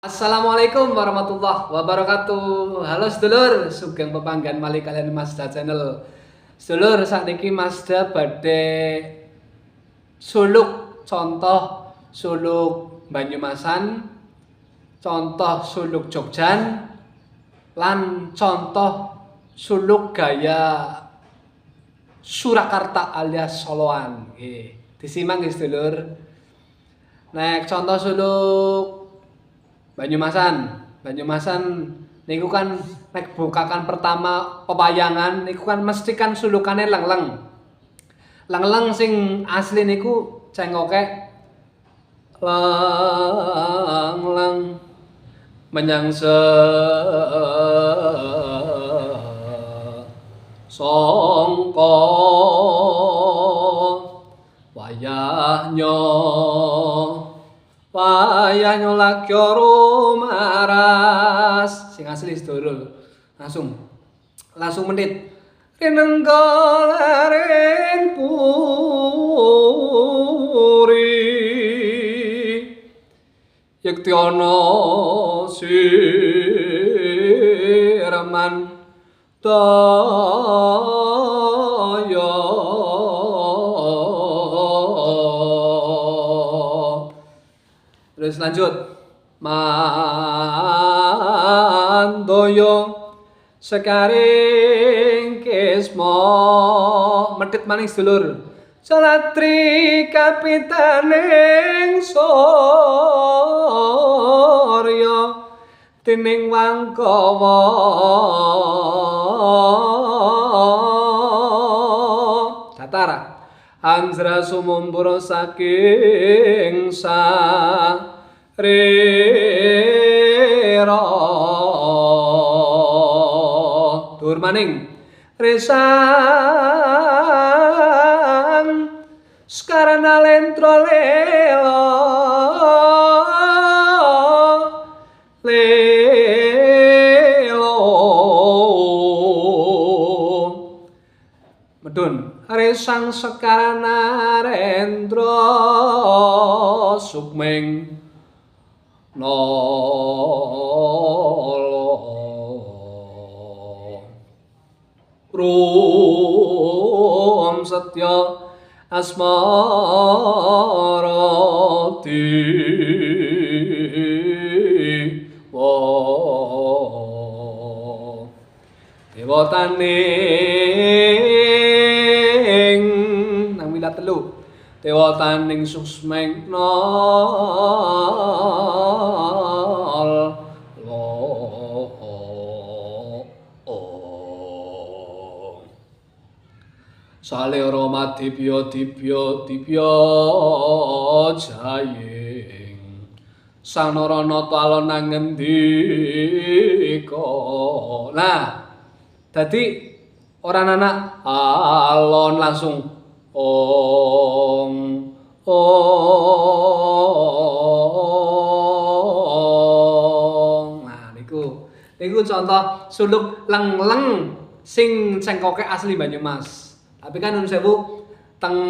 Assalamualaikum warahmatullahi wabarakatuh. Halo sedulur, sugeng pepanggihan malih kalian Mazda Channel. Sedulur, sakniki Mazda badhe suluk contoh suluk Banyumasan, contoh suluk Jogjan, lan contoh suluk gaya Surakarta alias Soloan. Nggih, disimak nggih sedulur. Nek contoh suluk Banyumasan niku kan nek bukakan pertama pepayangan niku kan mesti kan sulukane lengleng. Lengleng sing asli niku cengoke lengleng menyangse songko wayah nyolakyo rumaras sing asli sedulur langsung menit rinenggalaring puri yekti ana siraman daya terus lanjut mandoyo sekaring kesmo medhit maning sedulur salatri kapitaning sorya tining wangkawa datar Anjra sumumpura saking sarira dur maning resang sekarana lentro lelo medun resang sekarana rendro sukmeng nolo rum setya asmarati dewataning nang mila telu dewataning susmeng nol sale rama dibya jayeng sang naranata alon nang ngendika nah dadi ora anak alon langsung ong nah niku contoh suluk lengleng sing cengkoke asli Banyumas. Tapi kan nun sewu teng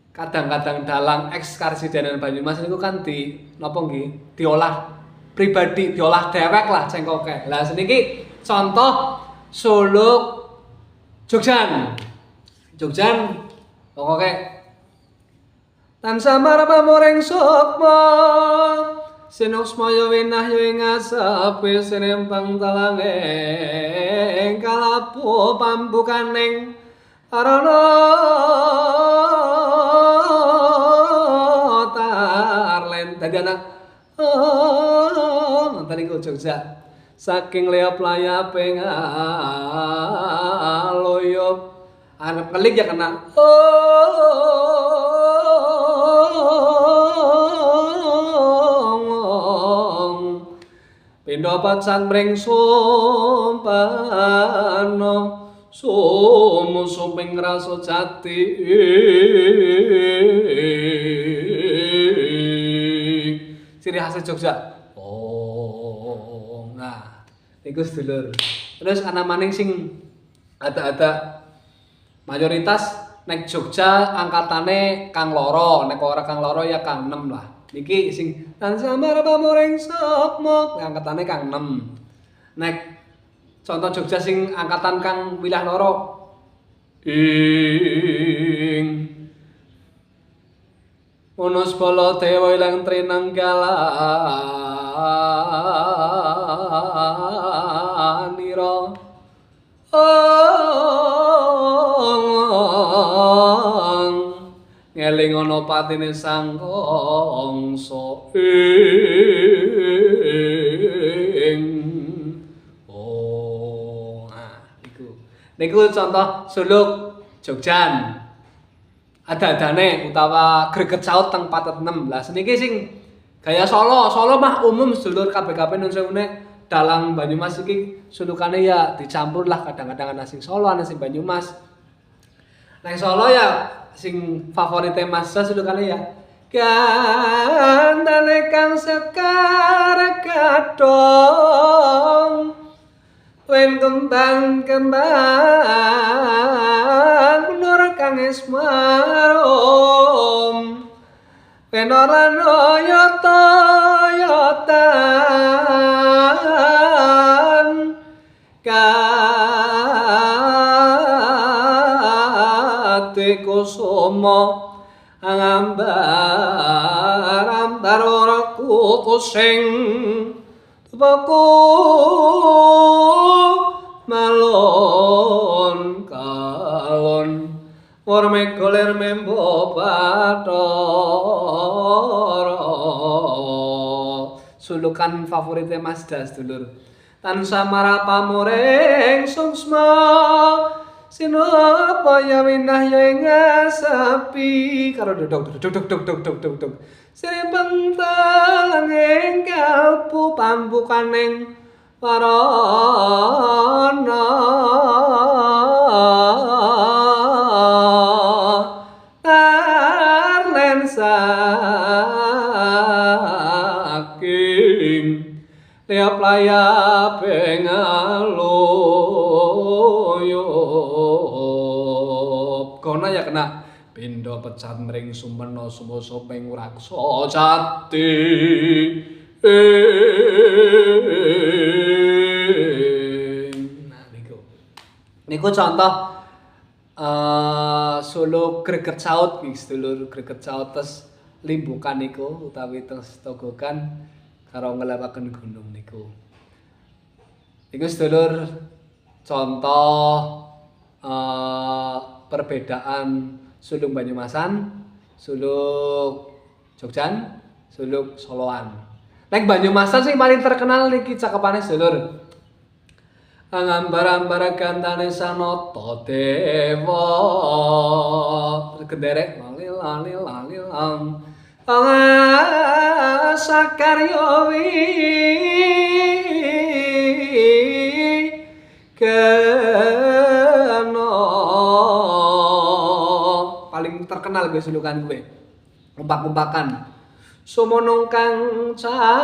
kadang-kadang dalang ekskarsidenan Banyumas niku kan di napa nggih diolah pribadi, diolah dewek lah cengkoke. Lah seniki contoh suluk Jogjan pokoke tansah marmamuring sukma sinuksmaya winah ing asape sinempang talanging kalapu pambukaning arana tarlen dadi anak ngoten iku Jogja saking leop layaping aloyo arep kelik ya kena pindha pacan mring sumpano sumping rasa jati ciri khas Jogja nah iku sedulur terus ana maning sing ada mayoritas nek Jogja angkatane kang loro, nek ora kang loro ya kang 6 lah. Niki sing tansah marpamuring sukma angkatane kang 6. Nek contoh Jogja sing angkatan kang wilah loro ing Manas Baladewa ilang trinanggalanira ngeling ana patine sang kangsa ing niku contoh suluk Jogjan ada-adane utawa greget saut teng 4/6. Lah seniki sing gaya Solo mah umum sedulur kabeh-kabeh nun sewune dalang Banyumas iki sulukane ya dicampur lah kadang-kadang ana sing Solo ana sing Banyumas. Nang Solo ya sing favorite Mas sulukane ya gandane kang sekar kadong wen kembang nur kang esmarom wen ora yotan kate kusuma ambar ora kutusing tubaku malon kalon warme goler membo bathara sulukan favoritnya Mas Das dulur tansah marpamuring sungsma sinapa winah ya ngasapi karo dodok sing pental ing kalbu pambukaning warana tarlen saking liap layap ngaloyop kono ya kena pindha pecat mring sumena sumasa ping raksa jati niku contoh suluk greget saut iki sedulur greget saut tes limbukan niku utawi tes togokan karo ngelewaken gunung niku. Niku sedulur contoh perbedaan suluk Banyumasan, suluk Jogjan, suluk Soloan. Nek Banyumasan sing paling terkenal niki cakepane sedulur. Angambar-ambar gantane sanata dewa genderek lali sakarya kena paling terkenal gue sulukan gue umpak-umpakan sumonong kang cahya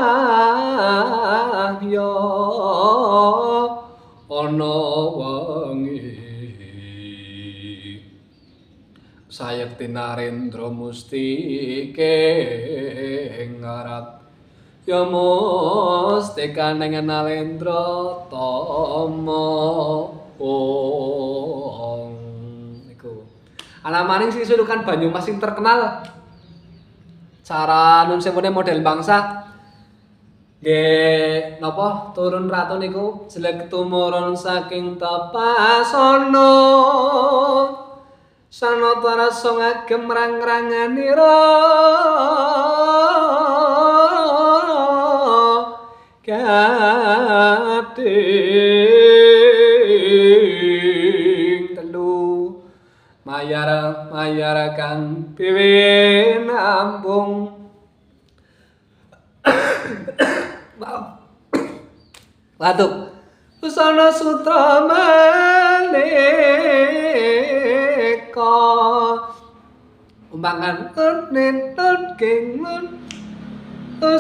ana wengi sayekti narendra mustike ngarat ya mustika ning nalendra tama niku alamaning sing sulukan Banyumas sing terkenal cara nun sempune model bangsa nggih napa turun ratu niku jelek tumurun saking tapasana sanata rasa ngagem rang-ranganira kading telu mayar kang piwin ambung batuk busana sutra maneka umpangan netut kengun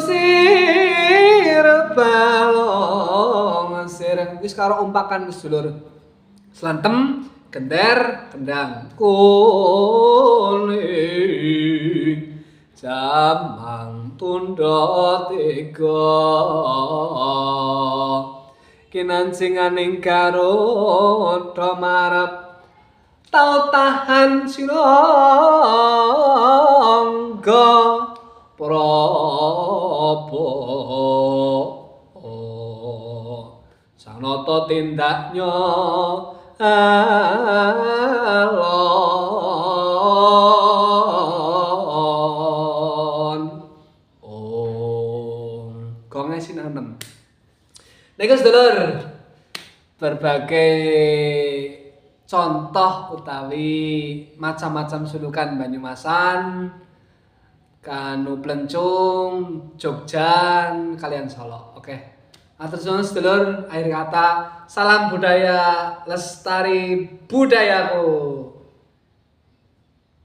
sir balong sir wis karo umpakan sedulur slantem gender kendang kuning jamang tundha tega kinancinganing garuda marep tau tahan sinangga Praba sanata tindaknya alon gonge sinanem niku sedulur berbagai contoh utawi macam-macam sulukan Banyumasan kanu Plencung, Jogja kalian Solo. Oke. Atur nuwun sedulur, akhir kata salam budaya lestari budayaku.